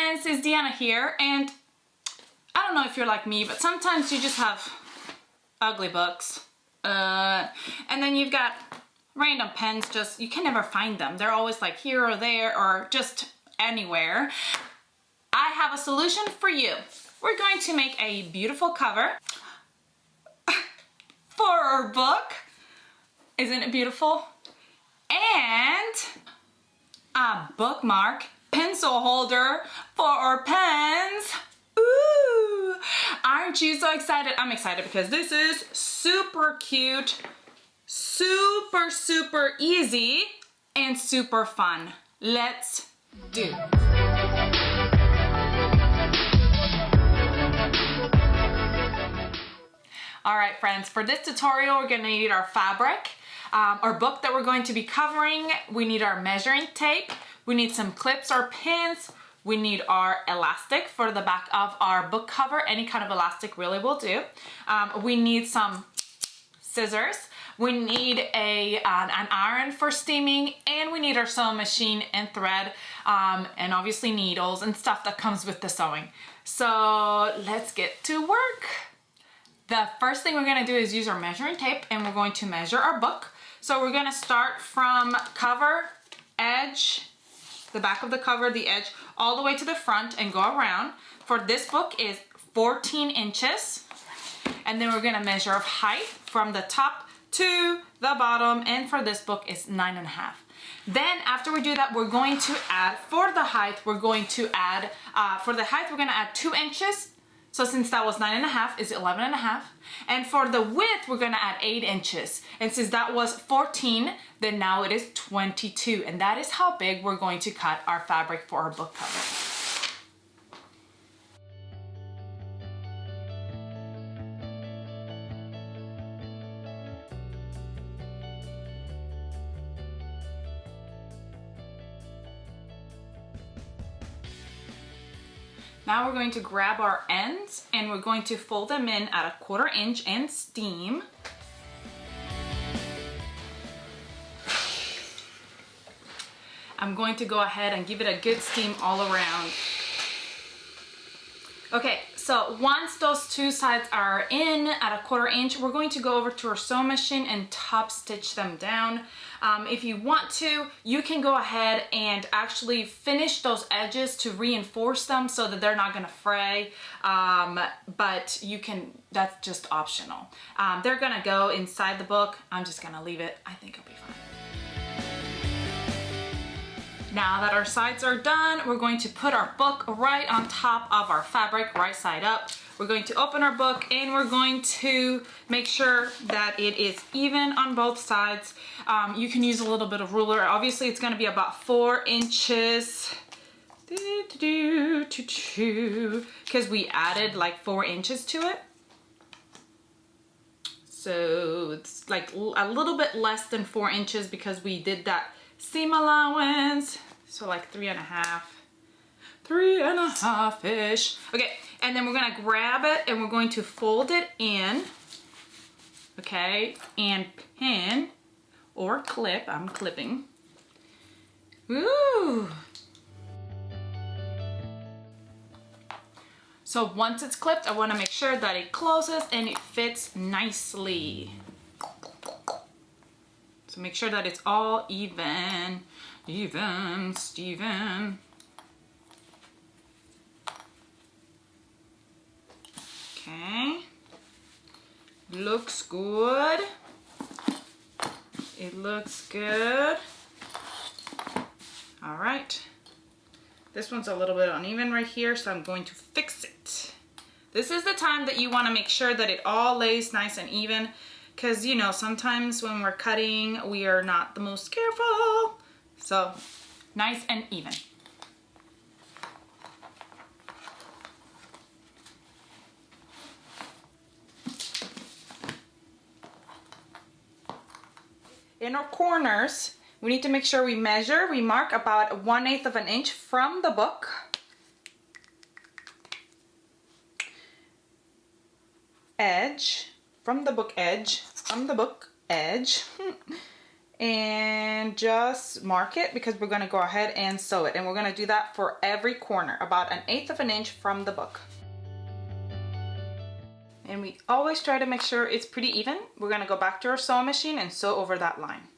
friends, it's Deanna here, and I don't know if you're like me, but sometimes you just have ugly books. And then you've got random pens, just, you can never find them. They're always like here or there or just anywhere. I have a solution for you. We're going to make a beautiful cover for our book. Isn't it beautiful? And a bookmark pencil holder for our pens. Ooh, aren't you so excited? I'm excited because this is super cute, super easy, and super fun. Let's do. All right, friends, for this tutorial, we're gonna need our fabric, our book that we're going to be covering. We need our measuring tape. We need some clips or pins. We need our elastic for the back of our book cover. Any kind of elastic really will do. We need some scissors. We need an iron for steaming, and we need our sewing machine and thread, and obviously needles and stuff that comes with the sewing. So let's get to work. The first thing we're gonna do is use our measuring tape, and we're going to measure our book. So we're gonna start from cover, edge, the back of the cover, the edge, all the way to the front and go around. For this book is 14 inches. And then we're gonna measure of height from the top to the bottom, and for this book is 9.5. Then after we do that, we're going to add, for the height, we're going to add, for the height, we're gonna add 2 inches. So since that was 9.5, is 11.5. And for the width, we're gonna add 8 inches. And since that was 14, then now it is 22. And that is how big we're going to cut our fabric for our book cover. Now we're going to grab our ends and we're going to fold them in at 1/4 inch and steam. I'm going to go ahead and give it a good steam all around. Okay, so once those two sides are in at 1/4 inch, we're going to go over to our sewing machine and top stitch them down. If you want to, you can go ahead and actually finish those edges to reinforce them so that they're not gonna fray, but you can, that's just optional. They're gonna go inside the book. I'm just gonna leave it. I think it'll be fine. Now that our sides are done, we're going to put our book right on top of our fabric, right side up. We're going to open our book and we're going to make sure that it is even on both sides. You can use a little bit of ruler. Obviously it's gonna be about 4 inches, because we added like 4 inches to it. So it's like a little bit less than 4 inches because we did that seam allowance. So like 3.5-ish. Okay, and then we're gonna grab it and we're going to fold it in, okay, and pin or clip. I'm clipping. Woo! So once it's clipped, I want to make sure that it closes and it fits nicely. So make sure that it's all even, Steven. Okay, looks good. It looks good. All right. This one's a little bit uneven right here, so I'm going to fix it. This is the time that you want to make sure that it all lays nice and even, because you know, sometimes when we're cutting, we are not the most careful. So nice and even. In our corners, we need to make sure we measure. We mark about 1/8 of an inch from the book. Edge, from the book edge, and just mark it because we're gonna go ahead and sew it. And we're gonna do that for every corner, about 1/8 of an inch from the book. And we always try to make sure it's pretty even. We're gonna go back to our sewing machine and sew over that line.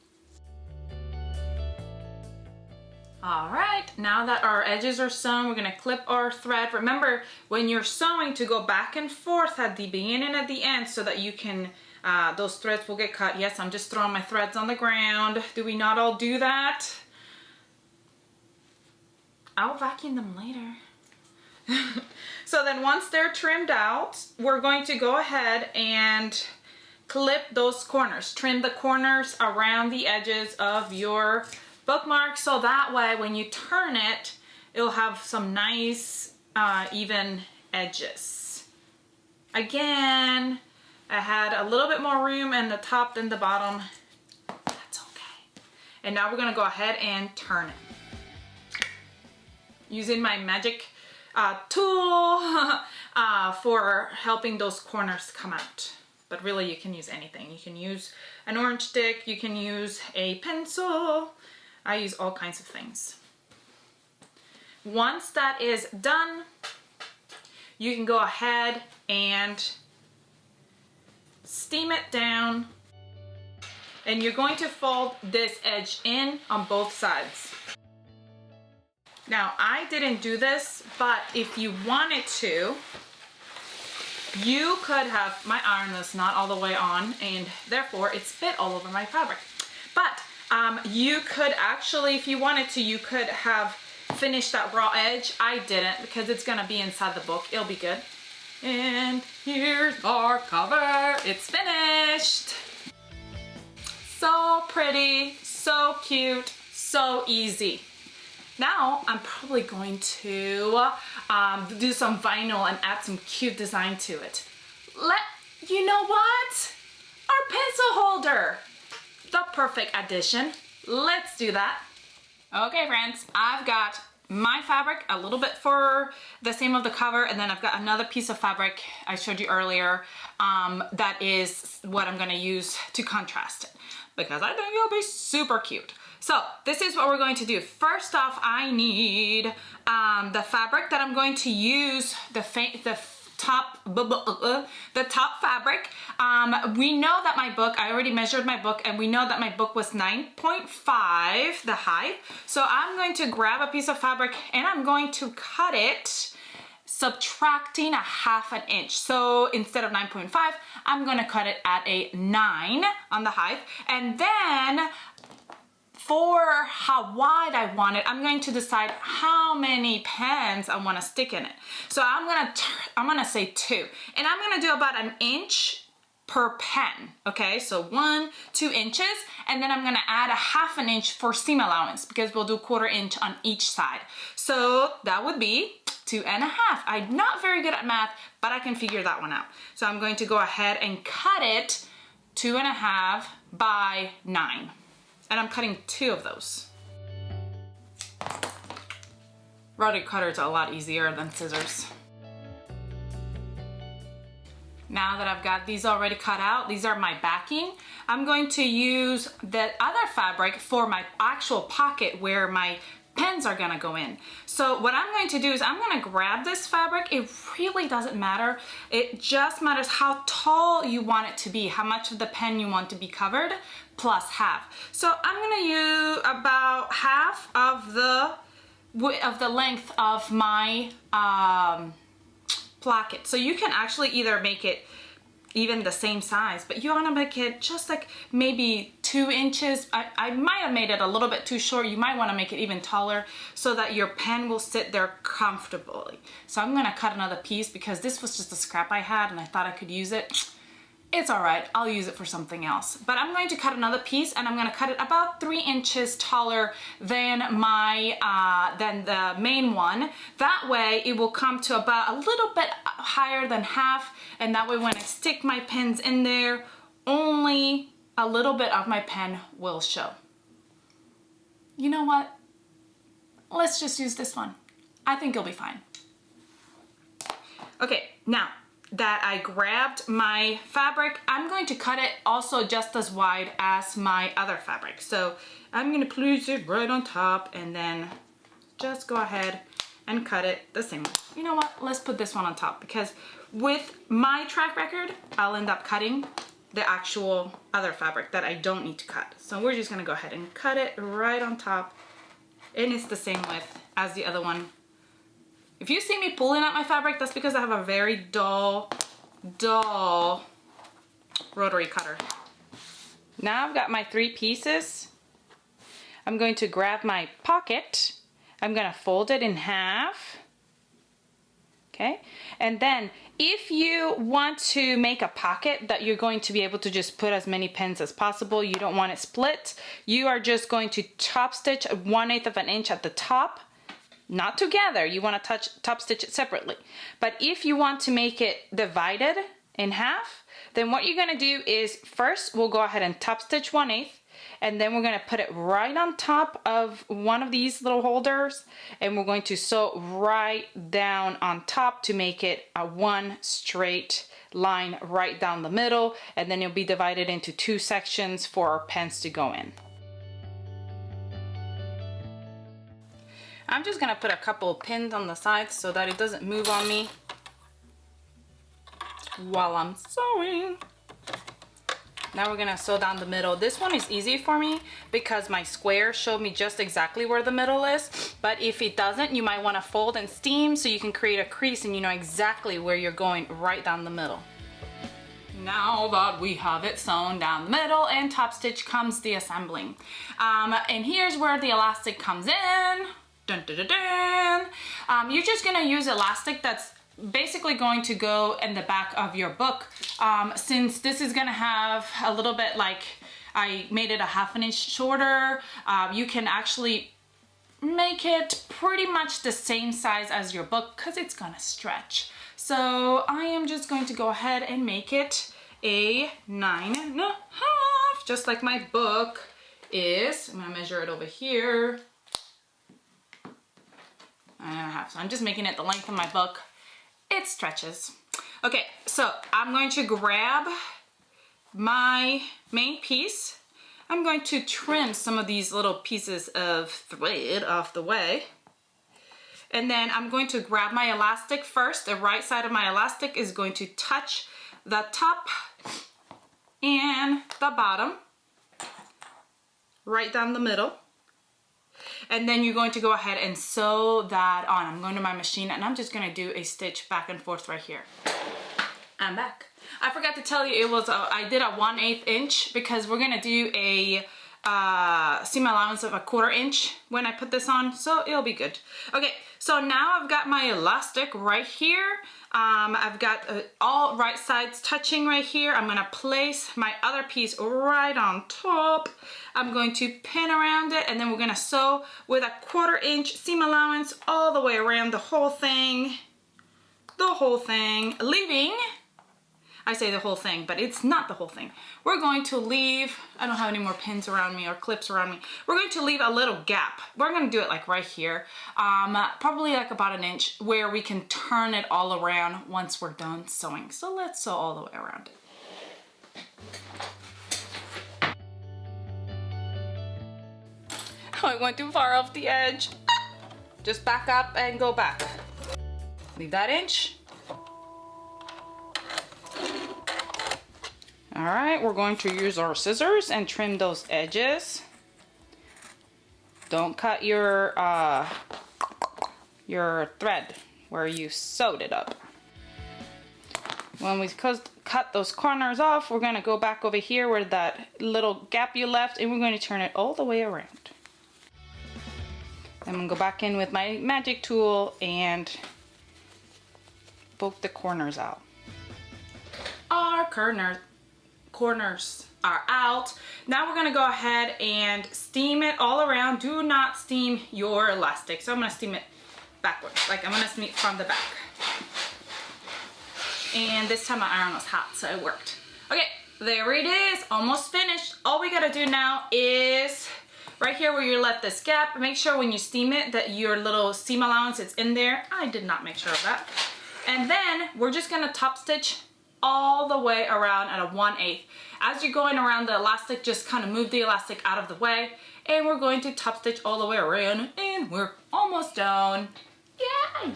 All right, now that our edges are sewn, we're gonna clip our thread. Remember, when you're sewing, to go back and forth at the beginning and at the end so that you can, those threads will get cut. Yes, I'm just throwing my threads on the ground. Do we not all do that? I'll vacuum them later. So then once they're trimmed out, we're going to go ahead and clip those corners. Trim the corners around the edges of your bookmark, so that way when you turn it, it'll have some nice even edges. Again, I had a little bit more room in the top than the bottom. That's okay. And now we're gonna go ahead and turn it. Using my magic tool for helping those corners come out. But really you can use anything. You can use an orange stick, you can use a pencil. I use all kinds of things. Once that is done, you can go ahead and steam it down, and you're going to fold this edge in on both sides. Now, I didn't do this, but if you wanted to, you could have, my iron is not all the way on, and therefore it's spit all over my fabric. But you could actually, if you wanted to, you could have finished that raw edge. I didn't because it's gonna be inside the book. It'll be good. And here's our cover. It's finished. So pretty, so cute, so easy. Now I'm probably going to do some vinyl and add some cute design to it. You know what? Our pencil holder. The perfect addition. Let's do that. Okay friends, I've got my fabric, a little bit for the same of the cover, and then I've got another piece of fabric I showed you earlier that is what I'm gonna use to contrast it because I think it'll be super cute. So this is what we're going to do. First off, I need the fabric that I'm going to use, the top fabric. We know that my book, I already measured my book, and we know that my book was 9.5, the height. So I'm going to grab a piece of fabric and I'm going to cut it, subtracting 1/2 inch. So instead of 9.5, I'm gonna cut it at a 9 on the height. And then for how wide I want it, I'm going to decide how many pens I want to stick in it. So I'm gonna say 2, and I'm gonna do about 1 inch per pen. Okay, so 1, 2 inches, and then I'm gonna add 1/2 inch for seam allowance because we'll do 1/4 inch on each side. So that would be 2.5. I'm not very good at math, but I can figure that one out. So I'm going to go ahead and cut it 2.5 by 9. And I'm cutting 2 of those. Rotary cutters are a lot easier than scissors. Now that I've got these already cut out, these are my backing. I'm going to use the other fabric for my actual pocket where my pens are gonna go in. So what I'm going to do is I'm gonna grab this fabric. It really doesn't matter. It just matters how tall you want it to be, how much of the pen you want to be covered, plus 1/2. So I'm gonna use about 1/2 of the length of my placket. So you can actually either make it even the same size, but you want to make it just like maybe 2 inches. I might have made it a little bit too short. You might want to make it even taller so that your pen will sit there comfortably. So I'm gonna cut another piece because this was just a scrap I had and I thought I could use it. It's all right, I'll use it for something else. But I'm going to cut another piece, and I'm gonna cut it about 3 inches taller than than the main one. That way it will come to about a little bit higher than 1/2, and that way when I stick my pens in there, only a little bit of my pen will show. You know what? Let's just use this one. I think it'll be fine. Okay, now, that I grabbed my fabric, I'm going to cut it also just as wide as my other fabric. So I'm gonna place it right on top and then just go ahead and cut it the same way. You know what, let's put this one on top because with my track record, I'll end up cutting the actual other fabric that I don't need to cut. So we're just gonna go ahead and cut it right on top, and it's the same width as the other one. If you see me pulling out my fabric, that's because I have a very dull rotary cutter. Now I've got my 3 pieces. I'm going to grab my pocket. I'm gonna fold it in half. Okay, and then if you want to make a pocket that you're going to be able to just put as many pins as possible, you don't want it split, you are just going to top stitch 1/8 of an inch at the top, not together, you want to top stitch it separately. But if you want to make it divided in half, then what you're going to do is first we'll go ahead and top stitch 1/8, and then we're going to put it right on top of one of these little holders, and we're going to sew right down on top to make it a one straight line right down the middle, and then it'll be divided into 2 sections for our pens to go in. I'm just going to put a couple of pins on the sides so that it doesn't move on me while I'm sewing. Now we're gonna sew down the middle. This one is easy for me because my square showed me just exactly where the middle is, but if it doesn't, you might want to fold and steam so you can create a crease and you know exactly where you're going right down the middle. Now that we have it sewn down the middle and top stitch comes the assembling. And here's where the elastic comes in. Dun, dun, dun, dun. You're just gonna use elastic that's basically going to go in the back of your book. Since this is gonna have a little bit, like I made it a 1/2 inch shorter, you can actually make it pretty much the same size as your book because it's gonna stretch. So I am just going to go ahead and make it a 9.5, just like my book is. I'm gonna measure it over here. 9.5. So I'm just making it the length of my book. It stretches. Okay, so I'm going to grab my main piece. I'm going to trim some of these little pieces of thread off the way. And then I'm going to grab my elastic first. The right side of my elastic is going to touch the top and the bottom, right down the middle. And then you're going to go ahead and sew that on. I'm going to my machine and I'm just gonna do a stitch back and forth right here. I'm back. I forgot to tell you it was I did a 1/8 inch because we're gonna do a seam allowance of a 1/4 inch when I put this on, so it'll be good. Okay, so now I've got my elastic right here. I've got all right sides touching right here. I'm gonna place my other piece right on top. I'm going to pin around it and then we're gonna sew with a 1/4 inch seam allowance all the way around the whole thing, leaving, I say the whole thing, but it's not the whole thing. We're going to leave, I don't have any more pins around me or clips around me. We're going to leave a little gap. We're gonna do it like right here, probably like about 1 inch where we can turn it all around once we're done sewing. So let's sew all the way around it. I went too far off the edge. Just back up and go back. Leave that inch. All right, we're going to use our scissors and trim those edges. Don't cut your thread where you sewed it up. When we cut those corners off, we're gonna go back over here where that little gap you left and we're going to turn it all the way around. I'm gonna go back in with my magic tool and poke the corners out. Our corners are out. Now we're gonna go ahead and steam it all around. Do not steam your elastic. So I'm gonna steam it backwards. Like I'm gonna steam it from the back. And this time my iron was hot, so it worked. Okay, there it is, almost finished. All we gotta do now is right here where you left this gap, make sure when you steam it that your little seam allowance is in there. I did not make sure of that. And then we're just gonna top stitch all the way around at a 1/8. As you're going around the elastic, just kind of move the elastic out of the way, and we're going to top stitch all the way around, and we're almost done. Yay!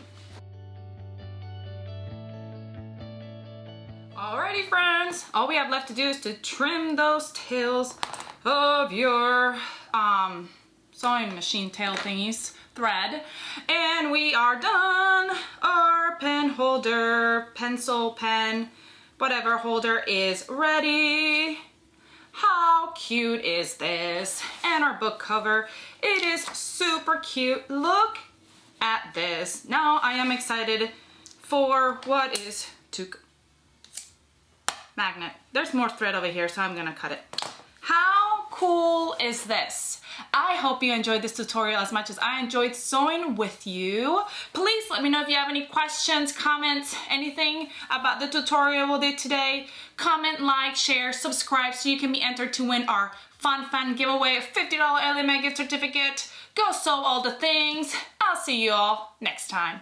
Alrighty friends, all we have left to do is to trim those tails of your sewing machine tail thingies thread, and we are done. Our pen holder, pencil, pen, whatever holder is ready. How cute is this? And our book cover, it is super cute. Look at this. Now I am excited for what is to magnet. There's more thread over here, so I'm gonna cut it. How cool is this? I hope you enjoyed this tutorial as much as I enjoyed sewing with you. Please let me know if you have any questions, comments, anything about the tutorial we did today. Comment, like, share, subscribe so you can be entered to win our fun giveaway of $50 Ellie Mae gift certificate. Go sew all the things. I'll see you all next time.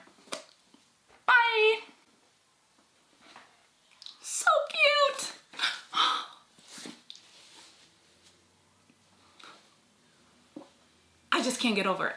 Bye! So cute! I just can't get over it.